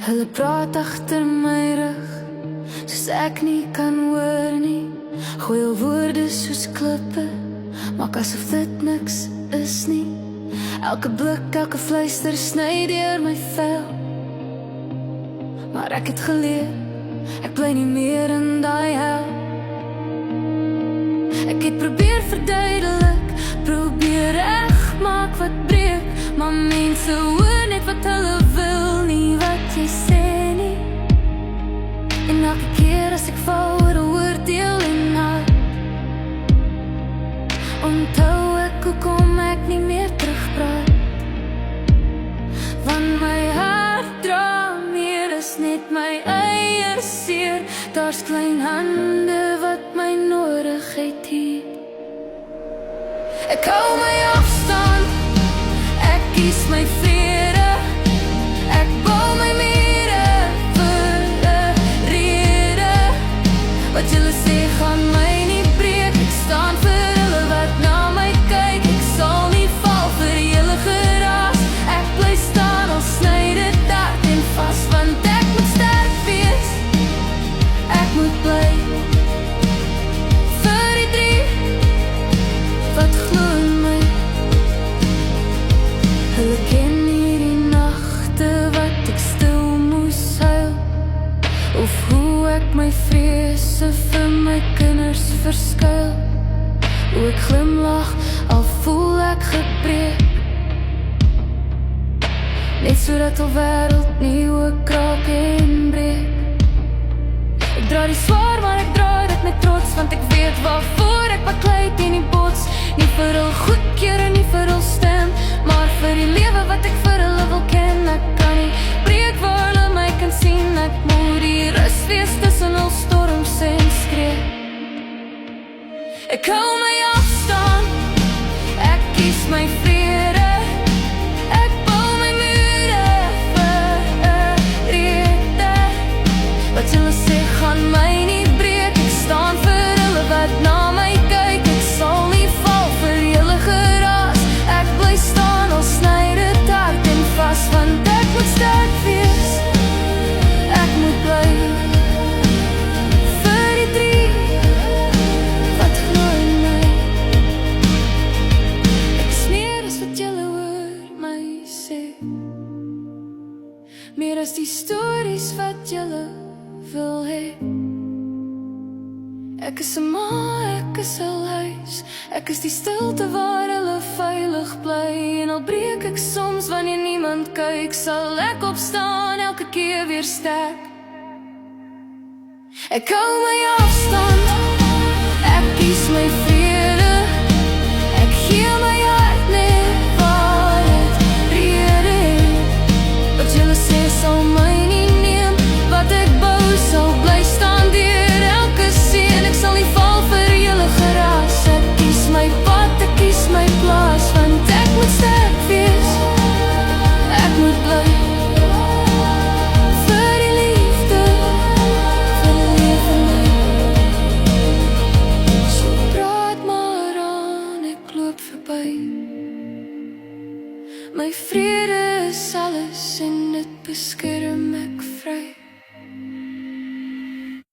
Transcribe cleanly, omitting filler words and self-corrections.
Hulle praat agter my rug, soos ek nie kan hoor nie. Gooi al woorde soos klippe, maak asof dit niks is nie. Elke blik, elke fluister sny deur my vel. Maar ek het geleer, ek bly nie meer in daai hel. Ek het probeer verduidelik, probeer regmaak wat breek, maar mense hoor net wat hulle wil, nie wat jy sê nie. En elke keer as ek val oor 'n oordeel en haat, onthou ek hoekom ek nie meer terugpraat. Want my hart dra meer as net my eie seer. Daar's klein hande wat my nodig het hier. Ek hou my afstand, ek kies my vrede. Ek bou my mure vir 'n rede. Wat julle sê gaan my nie breek. Ek staan vir hulle wat na my kyk. Ek sal nie val vir julle geraas. Ek bly staan al sny dit hard en vas, want ek moet sterk wees. Ek moet bly vir die drie wat glo in my. Hulle ken nie die nagte wat ek stil moes huil, of hoe ek my vrese vir my kinders verskuil. Hoe ek glimlag al voel ek gebreek, net sodat al wêreld nieuwe kraak en breek. Ek dra die swaar, maar ek dra dit met trots, want ek weet waarvoor ek baklei teen die bots. Nie vir hul goedkeur en nie vir hul stem, maar vir die lewe wat ek vir hulle wil ken. Ek kan nie breek waar hulle my kan sien. Ek moet die rus wees tussen hul storms en skree. Ek hou my afstand, ek kies my vrede. Ek bou my mure vir 'n rede. Wat julle sê gaan my nie breek. Ek staan vir hulle wat na my kyk. Ek sal nie val vir julle geraas. Ek bly staan al sny dit hard en vas, want ek moet sterk wees. Ek moet bly vir die drie wat glo in my. Ek is meer as wat julle hoor my sê, meer as die stories wat julle wil hê. Ek is 'n ma, ek is hul huis. Ek is die stilte waar hulle veilig bly. En al breek ek soms wanneer niemand kyk, sal ek opstaan elke keer weer sterk. Ek hou my afstand, ek kies my vrede.